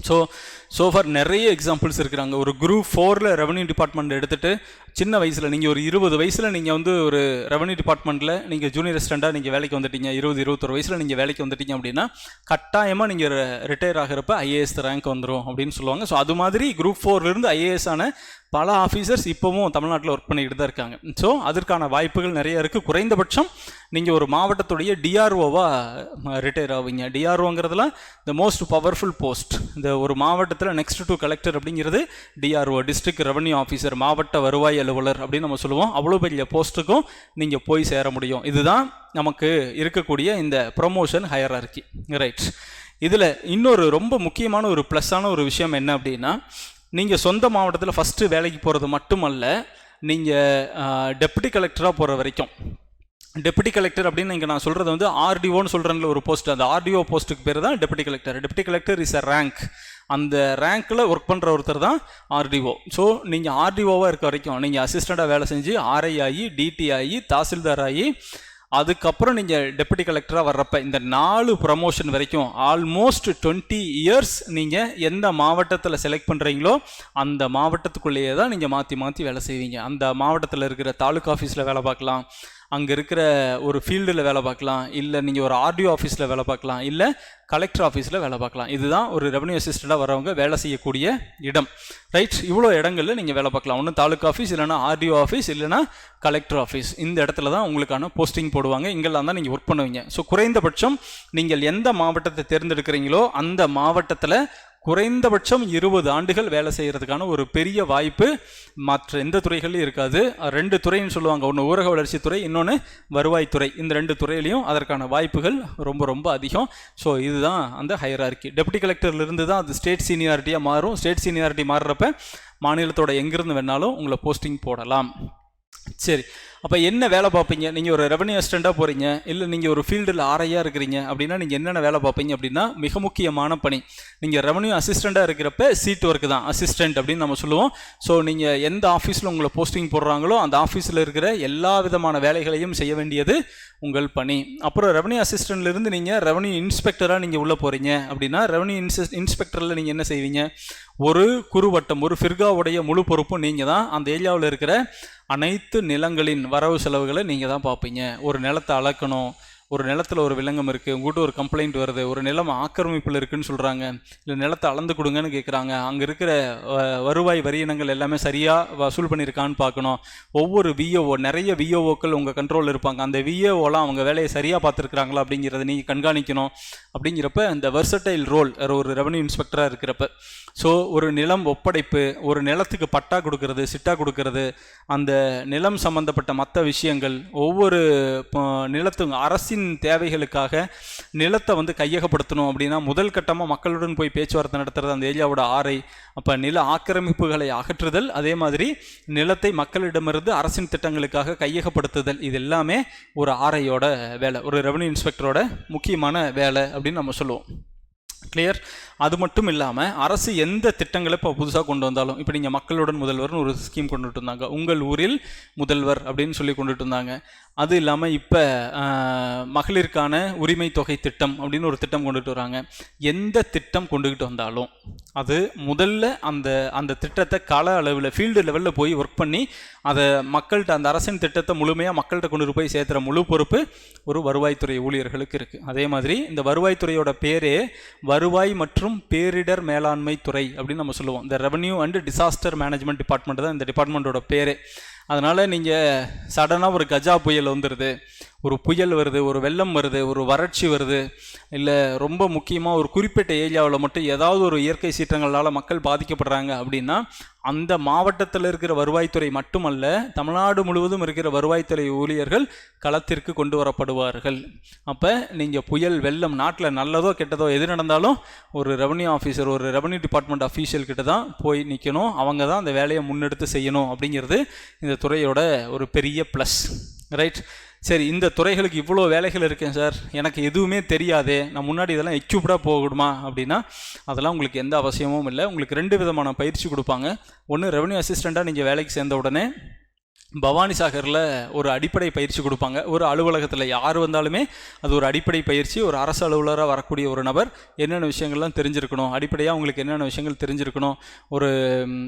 ஸோ நிறைய எக்ஸாம்பிள்ஸ் இருக்கிறாங்க. ஒரு குரூப் 4 ரெவன்யூ டிபார்ட்மெண்ட் எடுத்துகிட்டு சின்ன வயசில் நீங்கள் ஒரு 20 வயசில் நீங்கள் வந்து ஒரு ரெவன்யூ டிபார்ட்மெண்ட்டில் நீங்கள் ஜூனியர் அசிஸ்டண்ட்டாக நீங்கள் வேலைக்கு வந்துட்டீங்க, 20-21 வயசில் நீங்கள் வேலைக்கு வந்துட்டீங்க அப்படின்னா கட்டாயமாக நீங்கள் ரிட்டையர் ஆகிறப்ப ஐஏஎஸ் ரேங்க் வந்துடும் அப்படின்னு சொல்லுவாங்க. ஸோ அது மாதிரி குரூப் 4லேருந்து ஐஏஎஸ் ஆன பல ஆஃபீஸர்ஸ் இப்போவும் தமிழ்நாட்டில் ஒர்க் பண்ணிக்கிட்டு தான் இருக்காங்க. ஸோ அதற்கான வாய்ப்புகள் நிறைய இருக்குது. குறைந்தபட்சம் நீங்கள் ஒரு மாவட்டத்துடைய டிஆர்ஓவாக ரிட்டையர் ஆவீங்க. டிஆர்ஓங்கிறதுல த மோஸ்ட் பவர்ஃபுல் போஸ்ட். இந்த ஒரு மாவட்டத்தில் நெக்ஸ்ட் டு கலெக்டர் அப்படிங்கிறது டிஆர்ஓ, டிஸ்ட்ரிக்ட் ரெவன்யூ ஆஃபீஸர், மாவட்ட வருவாய் அலுவலர் அப்படின்னு நம்ம சொல்லுவோம். அவ்வளோ பெரிய போஸ்ட்டுக்கும் நீங்கள் போய் சேர முடியும். இதுதான் நமக்கு இருக்கக்கூடிய இந்த ப்ரொமோஷன் ஹையரார்கி. ரைட்? இதில் இன்னொரு ரொம்ப முக்கியமான ஒரு ப்ளஸ்ஸான ஒரு விஷயம் என்ன அப்படின்னா, நீங்கள் சொந்த மாவட்டத்தில் ஃபஸ்ட்டு வேலைக்கு போகிறது மட்டுமல்ல, நீங்கள் டெப்யூட்டி கலெக்டராக போகிற வரைக்கும் டெப்யூட்டி கலெக்டர் அப்படின்னு இங்கே நான் சொல்கிறது வந்து ஆர்டிஓன்னு சொல்கிறேன்ல ஒரு போஸ்ட், அந்த ஆர்டிஓ போஸ்ட்டுக்கு பேர் தான் deputy collector. Deputy collector is a rank. அந்த ரேங்க்கில் ஒர்க் பண்ணுற ஒருத்தர் தான் ஆர்டிஓ. ஸோ நீங்கள் ஆர்டிஓவாக இருக்க வரைக்கும் நீங்கள் அசிஸ்டண்ட்டாக வேலை செஞ்சு ஆர்ஐ ஆகி, டிடி ஆகி, தாசில்தார் ஆகி, அதுக்கப்புறம் நீங்கள் டெப்யூட்டி கலெக்டராக வர்றப்ப இந்த 4 ப்ரமோஷன் வரைக்கும் ஆல்மோஸ்ட் 20 இயர்ஸ் நீங்கள் எந்த மாவட்டத்தில் செலக்ட் பண்ணுறீங்களோ அந்த மாவட்டத்துக்குள்ளேயே தான் நீங்கள் மாற்றி மாற்றி வேலை செய்வீங்க. அந்த மாவட்டத்தில் இருக்கிற தாலுக்கா ஆஃபீஸில் வேலை பார்க்கலாம், அங்கே இருக்கிற ஒரு ஃபீல்டில் வேலை பார்க்கலாம், இல்லை நீங்கள் ஒரு ஆர்டிஓ ஆஃபீஸில் வேலை பார்க்கலாம், இல்லை கலெக்டர் ஆஃபீஸில் வேலை பார்க்கலாம். இதுதான் ஒரு ரெவன்யூ அசிஸ்டண்ட்டாக வரவங்க வேலை செய்யக்கூடிய இடம். ரைட், இவ்வளோ இடங்களில் நீங்கள் வேலை பார்க்கலாம். ஒன்று தாலுக்கா ஆஃபீஸ், இல்லைனா ஆர்டிஓ ஆஃபீஸ், இல்லைனா கலெக்டர் ஆஃபீஸ். இந்த இடத்துல தான் உங்களுக்கான போஸ்டிங் போடுவாங்க. இங்கெல்லாம் தான் நீங்கள் ஒர்க் பண்ணுவீங்க. ஸோ குறைந்தபட்சம் நீங்கள் எந்த மாவட்டத்தை தேர்ந்தெடுக்கிறீங்களோ அந்த மாவட்டத்தில் குறைந்தபட்சம் 20 ஆண்டுகள் வேலை செய்கிறதுக்கான ஒரு பெரிய வாய்ப்பு மற்ற எந்த துறைகளிலும் இருக்காது. 2 துறைன்னு சொல்லுவாங்க, ஒன்று ஊரக வளர்ச்சித்துறை, இன்னொன்று வருவாய்த்துறை. இந்த 2 துறையிலையும் அதற்கான வாய்ப்புகள் ரொம்ப ரொம்ப அதிகம். ஸோ இதுதான் அந்த ஹையரார்கி. டெப்யூட்டி கலெக்டர்லேருந்து தான் அது ஸ்டேட் சீனியாரிட்டியாக மாறும். ஸ்டேட் சீனியாரிட்டி மாறுறப்ப மாநிலத்தோட எங்கிருந்து வேணாலும் உங்களை போஸ்டிங் போடலாம். சரி, அப்போ என்ன வேலை பார்ப்பீங்க? நீங்கள் ஒரு ரெவன்யூ அசிஸ்டண்ட்டாக போகிறீங்க, இல்லை நீங்கள் ஒரு ஃபீல்டில் ஆர்ஐயாக இருக்கிறீங்க அப்படின்னா நீங்கள் என்னென்ன வேலை பார்ப்பீங்க அப்படின்னா, மிக முக்கியமான பணி. நீங்கள் ரெவன்யூ அசிஸ்டண்ட்டாக இருக்கிறப்ப சீட் ஒர்க்கு தான் அசிஸ்டண்ட் அப்படின்னு நம்ம சொல்லுவோம். ஸோ நீங்கள் எந்த ஆஃபீஸில் உங்களை போஸ்டிங் போடுறாங்களோ அந்த ஆஃபீஸில் இருக்கிற எல்லா விதமான வேலைகளையும் செய்ய வேண்டியது உங்கள் பணி. அப்புறம் ரெவன்யூ அசிஸ்டண்ட்லேருந்து நீங்கள் ரெவன்யூ இன்ஸ்பெக்டராக நீங்கள் உள்ளே போகிறீங்க அப்படின்னா, ரெவன்யூ இன்ஸ்பெக்டரில் நீங்கள் என்ன செய்வீங்க? ஒரு குறுவட்டம், ஒரு ஃபிர்காவுடைய முழு பொறுப்பும் நீங்கள் தான். அந்த ஏரியாவில் இருக்கிற அனைத்து நிலங்களின் வரவு செலவுகளை நீங்கள் தான் பார்ப்பீங்க. ஒரு நிலத்தை அளக்கணும், ஒரு நிலத்தில் ஒரு விலங்கம் இருக்குது, உங்கள்கிட்ட ஒரு கம்ப்ளைண்ட் வருது, ஒரு நிலம் ஆக்கிரமிப்பில் இருக்குதுன்னு சொல்கிறாங்க, இல்லை நிலத்தை அளந்து கொடுங்கன்னு கேட்குறாங்க, அங்கே இருக்கிற வருவாய் வரி இனங்கள் எல்லாமே சரியாக வசூல் பண்ணியிருக்கான்னு பார்க்கணும். ஒவ்வொரு விஓஓ, நிறைய விஓஓக்கள் உங்கள் கண்ட்ரோலில் இருப்பாங்க, அந்த விஓலாம் அவங்க வேலையை சரியாக பார்த்துருக்குறாங்களா அப்படிங்கிறத நீங்கள் கண்காணிக்கணும். அப்படிங்கிறப்ப இந்த வெர்சடைல் ரோல் ஒரு ரெவன்யூ இன்ஸ்பெக்டராக இருக்கிறப்ப, ஸோ ஒரு நிலம் ஒப்படைப்பு, ஒரு நிலத்துக்கு பட்டா கொடுக்கறது, சிட்டா கொடுக்கறது, அந்த நிலம் சம்பந்தப்பட்ட மற்ற விஷயங்கள், ஒவ்வொரு நிலத்துங்க அரசின் தேவைகளுக்காக நிலத்தை வந்து கையகப்படுத்தணும் அப்படின்னா முதல் கட்டமாக மக்களுடன் போய் பேச்சுவார்த்தை நடத்துறது அந்த ஏரியாவோட ஆர்ஐ. அப்போ நில ஆக்கிரமிப்புகளை அகற்றுதல், அதே மாதிரி நிலத்தை மக்களிடமிருந்து அரசின் திட்டங்களுக்காக கையகப்படுத்துதல், இது எல்லாமே ஒரு ஆர்ஐயோட வேலை, ஒரு ரெவன்யூ இன்ஸ்பெக்டரோட முக்கியமான வேலை அப்படின்னு நம்ம சொல்லுவோம். கிளியர்? அது மட்டும் இல்லாமல் அரசு எந்த திட்டங்களை இப்போ புதுசாக கொண்டு வந்தாலும், இப்போ நீங்கள் மக்களுடன் முதல்வர்னு ஒரு ஸ்கீம் கொண்டுட்டு இருந்தாங்க, உங்கள் ஊரில் முதல்வர் அப்படின்னு சொல்லி கொண்டுட்டு இருந்தாங்க. அது இல்லாமல் இப்போ மகளிருக்கான உரிமை தொகை திட்டம் அப்படின்னு ஒரு திட்டம் கொண்டுட்டு வராங்க. எந்த திட்டம் கொண்டுகிட்டு வந்தாலும் அது முதல்ல அந்த திட்டத்தை கள அளவில் ஃபீல்டு லெவலில் போய் ஒர்க் பண்ணி அதை மக்கள்கிட்ட, அந்த அரசின் திட்டத்தை முழுமையாக மக்கள்கிட்ட கொண்டு போய் சேர்த்துற முழு பொறுப்பு ஒரு வருவாய்த்துறை ஊழியர்களுக்கு இருக்குது. அதே மாதிரி இந்த வருவாய்த்துறையோட பேரே வருவாய் மற்றும் பேரிடர் மேலாண்மை துறை அப்படின்னு நம்ம சொல்லுவோம். இந்த revenue and disaster management department தான் இந்த டிபார்ட்மெண்ட்டோட பேரே. அதனால் நீங்கள் சடனாக ஒரு கஜா புயல் வந்துடுது, ஒரு புயல் வருது, ஒரு வெள்ளம் வருது, ஒரு வறட்சி வருது, இல்லை ரொம்ப முக்கியமாக ஒரு குறிப்பிட்ட ஏரியாவில் மட்டும் ஏதாவது ஒரு இயற்கை சீற்றங்களால் மக்கள் பாதிக்கப்படுறாங்க அப்படின்னா அந்த மாவட்டத்தில் இருக்கிற வருவாய்த்துறை மட்டுமல்ல, தமிழ்நாடு முழுவதும் இருக்கிற வருவாய்த்துறை ஊழியர்கள் களத்திற்கு கொண்டு வரப்படுவார்கள். அப்போ நீங்கள் புயல், வெள்ளம், நாட்டில் நல்லதோ கெட்டதோ எது நடந்தாலும் ஒரு ரெவன்யூ ஆஃபீஸர், ஒரு ரெவன்யூ டிபார்ட்மெண்ட் அஃபீஷியல் கிட்ட தான் போய் நிற்கணும். அவங்க தான் அந்த வேலையை முன்னெடுத்து செய்யணும். அப்படிங்கிறது இந்த துறையோட ஒரு பெரிய ப்ளஸ். ரைட்? சரி, இந்த துறைகளுக்கு இவ்வளோ வேலைகள் இருக்கேன் சார், எனக்கு எதுவுமே தெரியாதே, நான் முன்னாடி இதெல்லாம் எக்யூப்டாக போகணுமா அப்படின்னா அதெல்லாம் உங்களுக்கு எந்த அவசியமும் இல்லை. உங்களுக்கு 2 விதமான பயிற்சி கொடுப்பாங்க. ஒன்று, ரெவன்யூ அசிஸ்டண்ட்டாக நீங்கள் வேலைக்கு சேர்ந்த உடனே பவானி சாகரில் ஒரு அடிப்படை பயிற்சி கொடுப்பாங்க. ஒரு அலுவலகத்தில் யார் வந்தாலுமே அது ஒரு அடிப்படை பயிற்சி. ஒரு அரசு அலுவலராக வரக்கூடிய ஒரு நபர் என்னென்ன விஷயங்கள்லாம் தெரிஞ்சிருக்கணும், அடிப்படையாக உங்களுக்கு என்னென்ன விஷயங்கள் தெரிஞ்சிருக்கணும், ஒரு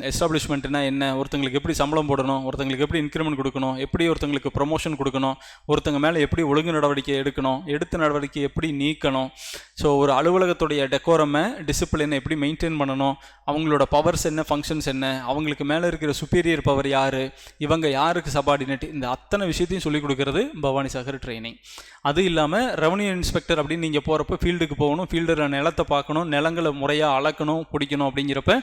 எஸ்டாப்ளிஷ்மெண்ட்னா என்ன, ஒருத்தங்களுக்கு எப்படி சம்பளம் போடணும், ஒருத்தங்களுக்கு எப்படி இன்க்ரிமெண்ட் கொடுக்கணும், எப்படி ஒருத்தங்களுக்கு ப்ரொமோஷன் கொடுக்கணும், ஒருத்தங்க மேலே எப்படி ஒழுங்கு நடவடிக்கை எடுக்கணும், எடுத்த நடவடிக்கை எப்படி நீக்கணும், ஸோ ஒரு அலுவலகத்துடைய டெக்கோரமை, டிசிப்ளினை எப்படி மெயின்டைன் பண்ணணும், அவங்களோட பவர்ஸ் என்ன, ஃபங்க்ஷன்ஸ் என்ன, அவங்களுக்கு மேலே இருக்கிற சுப்பீரியர் பவர் யார், இவங்க யாருக்கு சபார்டினேட், இந்த அத்தனை விஷயத்தையும் சொல்லிக் கொடுக்கறது பவானி சாகர் ட்ரைனிங். அது இல்லாமல் ரெவன்யூ இன்ஸ்பெக்டர் அப்படின்னு நீங்கள் போகிறப்ப ஃபீல்டுக்கு போகணும், ஃபீல்டில் நிலத்தை பார்க்கணும், நிலங்களை முறையாக அளக்கணும், பிடிக்கணும். அப்படிங்கிறப்ப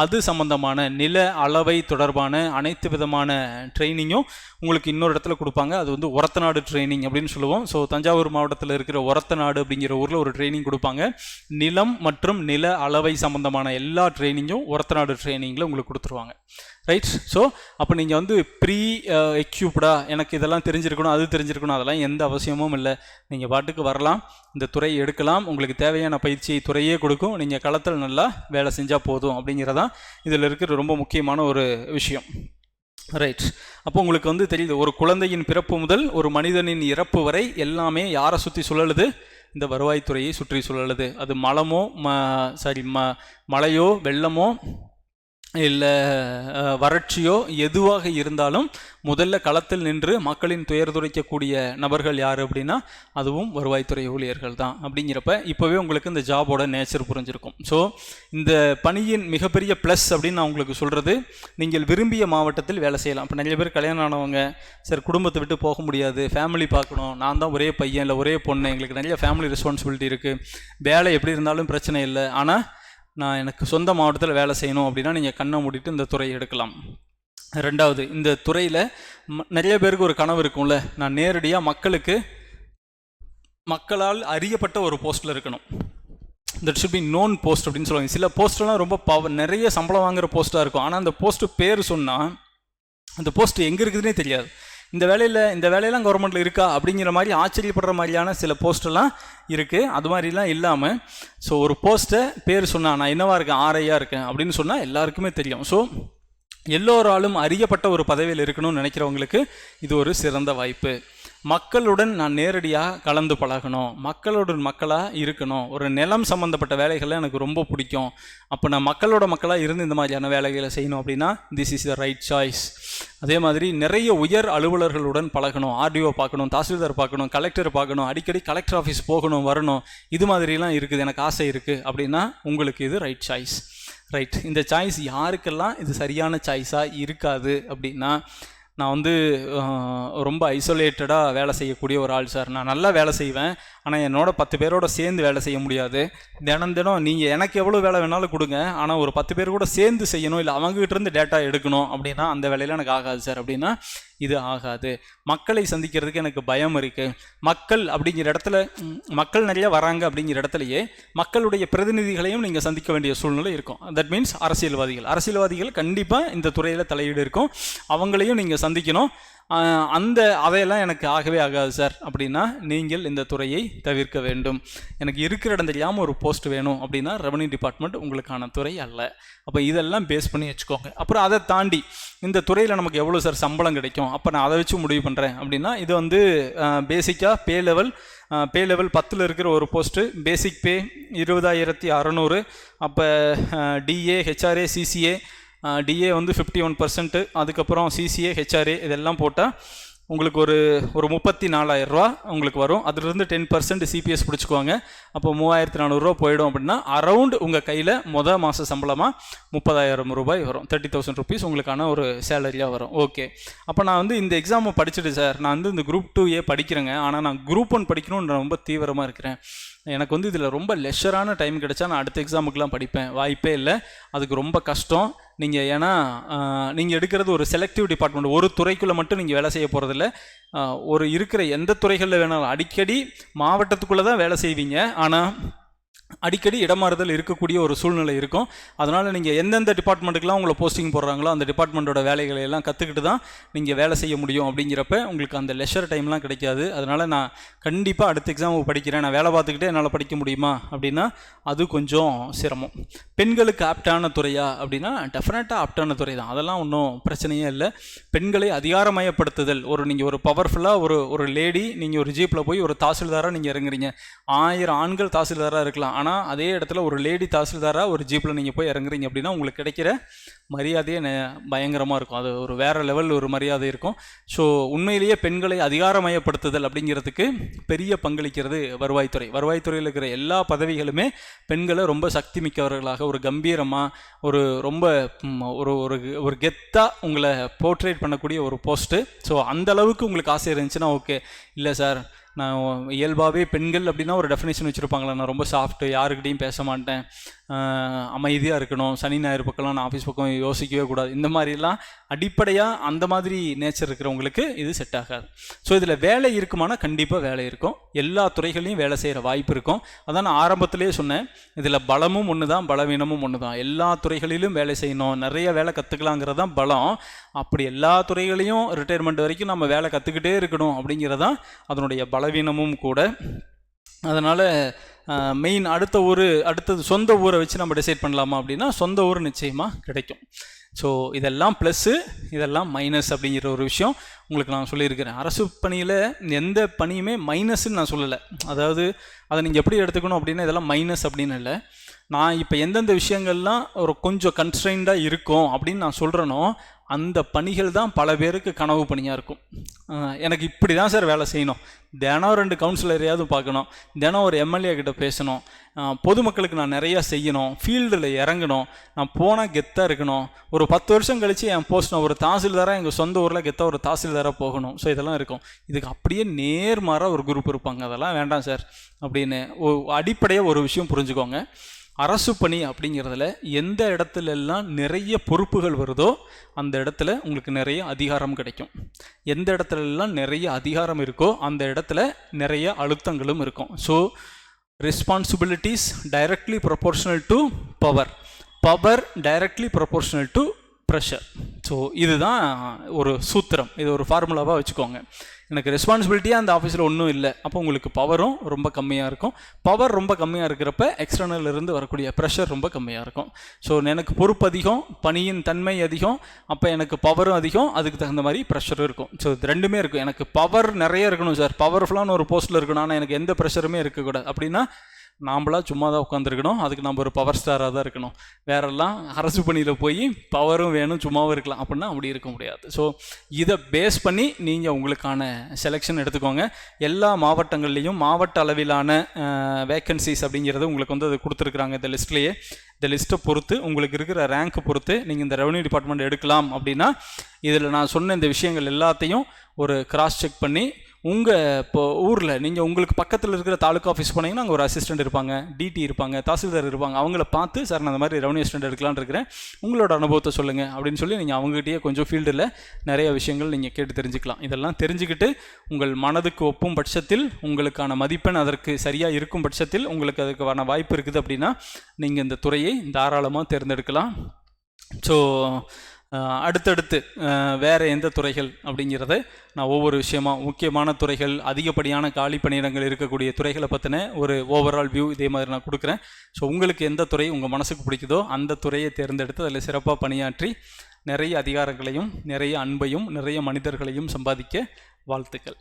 அது சம்மந்தமான நில அளவை தொடர்பான அனைத்து விதமான ட்ரைனிங்கும் உங்களுக்கு இன்னொரு இடத்துல கொடுப்பாங்க. அது வந்து ஒரத்தநாடு ட்ரைனிங் அப்படின்னு சொல்லுவோம். ஸோ தஞ்சாவூர் மாவட்டத்தில் இருக்கிற ஒரத்தநாடு அப்படிங்கிற ஊரில் ஒரு ட்ரைனிங் கொடுப்பாங்க. நிலம் மற்றும் நில அளவை சம்மந்தமான எல்லா ட்ரைனிங்கும் ஒரத்தநாடு ட்ரைனிங்கில் உங்களுக்கு கொடுத்துருவாங்க. ரைட். ஸோ அப்போ நீங்கள் வந்து ப்ரீ எக்யூப்டா எனக்கு இதெல்லாம் தெரிஞ்சிருக்கணும் அது தெரிஞ்சிருக்கணும் அதெல்லாம் எந்த அவசியமும் இல்லை. நீங்கள் பாட்டுக்கு வரலாம், இந்த துறையை எடுக்கலாம், உங்களுக்கு தேவையான பயிற்சியை துறையே கொடுக்கும், நீங்கள் களத்தில் நல்லா வேலை செஞ்சால் போதும் அப்படிங்கிறதான் இதில் இருக்கிற ரொம்ப முக்கியமான ஒரு விஷயம். ரைட். அப்போ உங்களுக்கு வந்து தெரியுது, ஒரு குழந்தையின் பிறப்பு முதல் ஒரு மனிதனின் இறப்பு வரை எல்லாமே யாரை சுற்றி சுழலுது? இந்த வருவாய்த்துறையை சுற்றி சுழலுது. அது மலமோ மழையோ வெள்ளமோ இல்லை வறட்சியோ எதுவாக இருந்தாலும் முதல்ல களத்தில் நின்று மக்களின் துயர் துடைக்கக்கூடிய நபர்கள் யார் அப்படின்னா அதுவும் வருவாய்த்துறை ஊழியர்கள் தான். அப்படிங்கிறப்ப இப்போவே உங்களுக்கு இந்த ஜாபோட நேச்சர் புரிஞ்சிருக்கும். ஸோ இந்த பணியின் மிகப்பெரிய ப்ளஸ் அப்படின்னு நான் உங்களுக்கு சொல்கிறது, நீங்கள் விரும்பிய மாவட்டத்தில் வேலை செய்யலாம். இப்போ நிறைய பேர் கல்யாணம் ஆனவங்க, சார் குடும்பத்தை விட்டு போக முடியாது, ஃபேமிலி பார்க்கணும், நான் தான் ஒரே பையன் இல்லை ஒரே பொண்ணு, எங்களுக்கு நிறைய ஃபேமிலி ரெஸ்பான்சிபிலிட்டி இருக்குது, வேலை எப்படி இருந்தாலும் பிரச்சனை இல்லை, ஆனால் நான் எனக்கு சொந்த மாவட்டத்தில் வேலை செய்யணும் அப்படின்னா நீங்கள் கண்ணை மூடிட்டு இந்த துறையை எடுக்கலாம். ரெண்டாவது, இந்த துறையில் நிறைய பேருக்கு ஒரு கனவு இருக்கும்ல, நான் நேரடியாக மக்களால் அறியப்பட்ட ஒரு போஸ்ட்டில் இருக்கணும். That should be known post அப்படின்னு சொல்லுவாங்க. சில போஸ்ட்லாம் ரொம்ப நிறைய சம்பளம் வாங்குகிற போஸ்ட்டாக இருக்கும், ஆனால் அந்த போஸ்ட்டு பேர் சொன்னால் அந்த போஸ்ட் எங்கே இருக்குதுன்னே தெரியாது. இந்த வேலையெல்லாம் கவர்மெண்ட்டில் இருக்கா அப்படிங்கிற மாதிரி ஆச்சரியப்படுற மாதிரியான சில போஸ்டெல்லாம் இருக்குது. அது மாதிரிலாம் இல்லாமல் ஸோ ஒரு போஸ்ட்டை பேர் சொன்னால் நான் என்னவா இருக்கேன், ஆரையாக இருக்கேன் அப்படின்னு சொன்னால் எல்லாருக்குமே தெரியும். ஸோ எல்லோராலும் அறியப்பட்ட ஒரு பதவியில் இருக்கணும்னு நினைக்கிறவங்களுக்கு இது ஒரு சிறந்த வாய்ப்பு. மக்களுடன் நான் நேரடியாக கலந்து பழகணும், மக்களுடன் மக்களாக இருக்கணும், ஒரு நிலம் சம்மந்தப்பட்ட வேலைகளில் எனக்கு ரொம்ப பிடிக்கும், அப்போ நான் மக்களாக இருந்து இந்த மாதிரியான வேலைகளை செய்யணும் அப்படின்னா this is the right choice. அதே மாதிரி நிறைய உயர் அலுவலர்களுடன் பழகணும், ஆர்டிஓ பார்க்கணும், தாசில்தார் பார்க்கணும், கலெக்டர் பார்க்கணும், அடிக்கடி கலெக்டர் ஆஃபீஸ் போகணும் வரணும், இது மாதிரிலாம் இருக்குது, எனக்கு ஆசை இருக்குது அப்படின்னா உங்களுக்கு இது ரைட் சாய்ஸ். ரைட். இந்த சாய்ஸ் யாருக்கெல்லாம் இது சரியான சாய்ஸாக இருக்காது அப்படின்னா, நான் வந்து ரொம்ப ஐசோலேட்டடாக வேலை செய்யக்கூடிய ஒரு ஆள் சார், நான் நல்லா வேலை செய்வேன், ஆனால் என்னோட 10 பேரோட சேர்ந்து வேலை செய்ய முடியாது, தினம் நீங்கள் எனக்கு எவ்வளோ வேலை வேணாலும் கொடுங்க, ஆனால் ஒரு 10 பேர் கூட சேர்ந்து செய்யணும், இல்லை அவங்ககிட்டருந்து டேட்டா எடுக்கணும் அப்படின்னா அந்த வேலையில் எனக்கு ஆகாது சார் அப்படின்னா இது ஆகாது. மக்களை சந்திக்கிறதுக்கு எனக்கு பயம் இருக்குது, மக்கள் அப்படிங்கிற இடத்துல மக்கள் நிறைய வராங்க அப்படிங்கிற இடத்துலையே மக்களுடைய பிரதிநிதிகளையும் நீங்கள் சந்திக்க வேண்டிய சூழ்நிலை இருக்கும். தட் மீன்ஸ் அரசியல்வாதிகள் கண்டிப்பாக இந்த துறையில் தலையீடு இருக்கும், அவங்களையும் நீங்கள் சந்திக்கணும். அதையெல்லாம் எனக்கு ஆகவே ஆகாது சார் அப்படின்னா நீங்கள் இந்த துறையை தவிர்க்க வேண்டும். எனக்கு இருக்கிற இடம் தெரியாமல் ஒரு போஸ்ட் வேணும் அப்படின்னா ரெவன்யூ டிபார்ட்மெண்ட் உங்களுக்கான துறை அல்ல. அப்போ இதெல்லாம் பேஸ் பண்ணி வச்சுக்கோங்க. அப்புறம் அதை தாண்டி இந்த துறையில் நமக்கு எவ்வளோ சார் சம்பளம் கிடைக்கும், அப்போ நான் அதை வச்சு முடிவு பண்ணுறேன் அப்படின்னா இது வந்து பேசிக்காக பே லெவல் 10 இருக்கிற ஒரு போஸ்ட்டு, பேசிக் பே 20,600, அப்போ டிஏ ஹெச்ஆர்ஏ சிசிஏ, டிஏ வந்து 51%, அதுக்கப்புறம் சிசிஏ ஹெச்ஆர்ஏ இதெல்லாம் போட்டால் உங்களுக்கு ஒரு 34,000 ரூபா உங்களுக்கு வரும். அதிலிருந்து 10% சிபிஎஸ் பிடிச்சிக்குவாங்க, அப்போ 3,400 ரூபா போயிடும். அப்படின்னா அரவுண்ட் உங்கள் கையில் மாத சம்பளமாக 30,000 ரூபாய் வரும், 30,000 ருபீஸ் உங்களுக்கான ஒரு சேலரியாக வரும். ஓகே, அப்போ நான் வந்து இந்த எக்ஸாமை படிச்சுட்டு சார் நான் வந்து இந்த குரூப் 2A படிக்கிறேங்க, ஆனால் நான் குரூப் 1 படிக்கணும்னு நான் ரொம்ப தீவிரமாக இருக்கிறேன், எனக்கு வந்து இதில் ரொம்ப லெஷரான டைம் கிடைச்சா நான் அடுத்த எக்ஸாமுக்கெலாம் படிப்பேன், வாய்ப்பே இல்லை, அதுக்கு ரொம்ப கஷ்டம். நீங்கள் ஏன்னா நீங்கள் எடுக்கிறது ஒரு செலக்டிவ் டிபார்ட்மெண்ட், ஒரு துறைக்குள்ளே மட்டும் நீங்கள் வேலை செய்ய போகிறதில்ல, ஒரு இருக்கிற எந்த துறைகளில் வேணாலும் அடிக்கடி மாவட்டத்துக்குள்ளே தான் வேலை செய்வீங்க, ஆனால் அடிக்கடி இடமாறுதல் இருக்கக்கூடிய ஒரு சூழ்நிலை இருக்கும். அதனால் நீங்கள் எந்தெந்த டிபார்ட்மெண்ட்டுக்கெலாம் உங்களை போஸ்டிங் போடுறாங்களோ அந்த டிபார்ட்மெண்ட்டோட வேலைகளை எல்லாம் கற்றுக்கிட்டு தான் நீங்கள் வேலை செய்ய முடியும். அப்படிங்கிறப்ப உங்களுக்கு அந்த லெஷர் டைம்லாம் கிடைக்காது. அதனால் நான் கண்டிப்பாக அடுத்த எக்ஸாமுக்கு படிக்கிறேன், நான் வேலை பார்த்துக்கிட்டே என்னால் படிக்க முடியுமா அப்படின்னா அது கொஞ்சம் சிரமம். பெண்களுக்கு ஆப்டான துறையா அப்படின்னா டெஃபினட்டாக ஆப்டான துறை தான், அதெல்லாம் ஒன்றும் பிரச்சனையே இல்லை. பெண்களை அதிகாரமயப்படுத்துதல், நீங்கள் ஒரு பவர்ஃபுல்லாக ஒரு லேடி, நீங்கள் ஒரு ஜீப்பில் போய் ஒரு தாசில்தாராக நீங்கள் இறங்குறீங்க, 1000 ஆண்கள் தாசில்தாராக இருக்கலாம், ஆனால் அதே இடத்துல ஒரு லேடி தாசில்தாராக ஒரு ஜீப்பில் நீங்கள் போய் இறங்குறீங்க அப்படின்னா உங்களுக்கு கிடைக்கிற மரியாதையே பயங்கரமாக இருக்கும், அது ஒரு வேறு லெவல் ஒரு மரியாதை இருக்கும். ஸோ உண்மையிலேயே பெண்களை அதிகாரமயப்படுத்துதல் அப்படிங்கிறதுக்கு பெரிய பங்களிக்கிறது வருவாய்த்துறை. வருவாய்த்துறையில் இருக்கிற எல்லா பதவிகளுமே பெண்களை ரொம்ப சக்தி மிக்கவர்களாக, ஒரு கம்பீரமாக, ரொம்ப ஒரு கெத்தாக உங்களை போர்ட்ரேட் பண்ணக்கூடிய ஒரு போஸ்ட்டு. ஸோ அந்த அளவுக்கு உங்களுக்கு ஆசை இருந்துச்சுன்னா ஓகே, இல்லை சார் நான் இயல்பாகவே பெண்கள் அப்படின்னா ஒரு டெஃபினேஷன் வச்சுருப்பாங்களே, நான் ரொம்ப சாஃப்ட்டு, யாருக்கிட்டையும் பேச மாட்டேன், அமைதியாக இருக்கணும், சனி ஞாயிறு பக்கம்லாம் நான் ஆஃபீஸ் பக்கம் யோசிக்கவே கூடாது, இந்த மாதிரிலாம் அடிப்படையாக அந்த மாதிரி நேச்சர் இருக்கிறவங்களுக்கு இது செட் ஆகாது. ஸோ இதில் வேலை இருக்குமானா கண்டிப்பாக வேலை இருக்கும், எல்லா துறைகளையும் வேலை செய்கிற வாய்ப்பு இருக்கும். அதான் நான் ஆரம்பத்திலே சொன்னேன், இதில் பலமும் ஒன்று தான், பலவீனமும் ஒன்று தான். எல்லா துறைகளிலும் வேலை செய்யணும், நிறைய வேலை கற்றுக்கலாங்கிறது தான் பலம். அப்படி எல்லா துறைகளையும் ரிட்டையர்மெண்ட் வரைக்கும் நம்ம வேலை கற்றுக்கிட்டே இருக்கணும் அப்படிங்கிறதான் அதனுடைய பலவீனமும் கூட. அதனால் மெயின் அடுத்தது சொந்த ஊரை வச்சு நம்ம டிசைட் பண்ணலாமா அப்படின்னா சொந்த ஊர் நிச்சயமாக கிடைக்கும். ஸோ இதெல்லாம் ப்ளஸ்ஸு, இதெல்லாம் மைனஸ் அப்படிங்கிற ஒரு விஷயம் உங்களுக்கு நான் சொல்லியிருக்கிறேன். அரசு பணியில் எந்த பணியுமே மைனஸ்ன்னு நான் சொல்லலை. அதாவது அதை நீங்கள் எப்படி எடுத்துக்கணும் அப்படின்னா இதெல்லாம் மைனஸ் அப்படின்னு இல்லை. நான் இப்போ எந்தெந்த விஷயங்கள்லாம் ஒரு கொஞ்சம் கன்ஸ்ட்ரெயின்டாக இருக்கும் அப்படின்னு நான் சொல்கிறேனோ அந்த பணிகள் தான் பல பேருக்கு கனவு பணியாக இருக்கும். எனக்கு இப்படி தான் சார் வேலை செய்யணும், தினம் 2 கவுன்சிலரையாவது பார்க்கணும், தினம் ஒரு எம்எல்ஏ கிட்ட பேசணும், பொதுமக்களுக்கு நான் நிறையா செய்யணும், ஃபீல்டில் இறங்கணும், நான் போனால் கெத்தாக இருக்கணும், ஒரு 10 வருஷம் கழித்து என் போஸ்ட் நான் ஒரு தாசில்தாராக எங்கள் சொந்த ஊரில் கெத்தாக ஒரு தாசில்தாராக போகணும். ஸோ இதெல்லாம் இருக்கும். இதுக்கு அப்படியே நேர்மாறாக ஒரு குரூப் இருப்பாங்க, அதெல்லாம் வேண்டாம் சார் அப்படின்னு. அடிப்படையாக ஒரு விஷயம் புரிஞ்சுக்கோங்க, அரசு பணி அப்படிங்கிறதுல எந்த இடத்துலலாம் நிறைய பொறுப்புகள் வருதோ அந்த இடத்துல உங்களுக்கு நிறைய அதிகாரம் கிடைக்கும். எந்த இடத்துலலாம் நிறைய அதிகாரம் இருக்கோ அந்த இடத்துல நிறைய அழுத்தங்களும் இருக்கும். So responsibilities directly proportional to power, power directly proportional to pressure. So இதுதான் ஒரு சூத்திரம், இது ஒரு ஃபார்முலாவாக வச்சுக்கோங்க. எனக்கு ரெஸ்பான்சிபிலிட்டியாக அந்த ஆஃபீஸில் ஒன்றும் இல்லை, அப்போ உங்களுக்கு பவரும் ரொம்ப கம்மியாக இருக்கும். பவர் ரொம்ப கம்மியாக இருக்கிறப்ப எக்ஸ்டர்னலிருந்து வரக்கூடிய ப்ரெஷர் ரொம்ப கம்மியாக இருக்கும். ஸோ எனக்கு பொறுப்பு அதிகம், பணியின் தன்மை அதிகம், அப்போ எனக்கு பவரும் அதிகம், அதுக்கு தகுந்த மாதிரி ப்ரெஷரும் இருக்கும். ஸோ இது ரெண்டுமே இருக்கும். எனக்கு பவர் நிறைய இருக்கணும் சார், பவர்ஃபுல்லான ஒரு போஸ்ட்டில் இருக்கணும், ஆனால் எனக்கு எந்த ப்ரெஷருமே இருக்கக்கூடாது அப்படின்னா நாம்ளா சும்மா தான் உட்காந்துருக்கணும், அதுக்கு நம்ம ஒரு பவர் ஸ்டாராக தான் இருக்கணும். வேறெல்லாம் அரசு பணியில் போய் பவரும் வேணும் சும்மாவும் இருக்கலாம் அப்படின்னா அப்படி இருக்க முடியாது. ஸோ இதை பேஸ் பண்ணி நீங்கள் உங்களுக்கான செலெக்ஷன் எடுத்துக்கோங்க. எல்லா மாவட்டங்கள்லேயும் மாவட்ட அளவிலான வேக்கன்சிஸ் அப்படிங்கிறது உங்களுக்கு வந்து அது கொடுத்துருக்குறாங்க இந்த லிஸ்ட்லேயே. இந்த லிஸ்ட்டை பொறுத்து உங்களுக்கு இருக்கிற ரேங்க்கை பொறுத்து நீங்கள் இந்த ரெவன்யூ டிபார்ட்மெண்ட் எடுக்கலாம். அப்படின்னா இதில் நான் சொன்ன இந்த விஷயங்கள் எல்லாத்தையும் ஒரு கிராஸ் செக் பண்ணி உங்கள் இப்போ ஊரில் நீங்கள் உங்களுக்கு பக்கத்தில் இருக்கிற தாலுக்கா ஆஃபீஸ் போனீங்கன்னா அங்கே ஒரு அசிஸ்டண்ட் இருப்பாங்க, டிடி இருப்பாங்க, தாசில்தார் இருப்பாங்க, அவங்கள பார்த்து சார் நான் அந்த மாதிரி ரெவன்யூ அசிஸ்டண்ட் எடுக்கலான்னு இருக்கிறேன், உங்களோட அனுபவத்தை சொல்லுங்கள் அப்படின்னு சொல்லி நீங்கள் அவங்ககிட்டயே கொஞ்சம் ஃபீல்டில் நிறைய விஷயங்கள் நீங்கள் கேட்டு தெரிஞ்சுக்கலாம். இதெல்லாம் தெரிஞ்சுக்கிட்டு உங்கள் மனதுக்கு ஒப்பும் பட்சத்தில், உங்களுக்கான மதிப்பெண் அதற்கு சரியாக இருக்கும் பட்சத்தில், உங்களுக்கு அதுக்கான வாய்ப்பு இருக்குது அப்படின்னா நீங்கள் இந்த துறையை தாராளமாக தேர்ந்தெடுக்கலாம். ஸோ அடுத்தடுத்து வேறு எந்த துறைகள் அப்படிங்கிறத நான் ஒவ்வொரு விஷயமாக, முக்கியமான துறைகள், அதிகப்படியான காலி பணியிடங்கள் இருக்கக்கூடிய துறைகளை பற்றின ஒரு ஓவரால் வியூ இதே மாதிரி நான் கொடுக்குறேன். ஸோ உங்களுக்கு எந்த துறை உங்கள் மனசுக்கு பிடிக்குதோ அந்த துறையை தேர்ந்தெடுத்து அதில் சிறப்பாக பணியாற்றி நிறைய அதிகாரங்களையும் நிறைய அன்பையும் நிறைய மனிதர்களையும் சம்பாதிக்க வாழ்த்துக்கள்.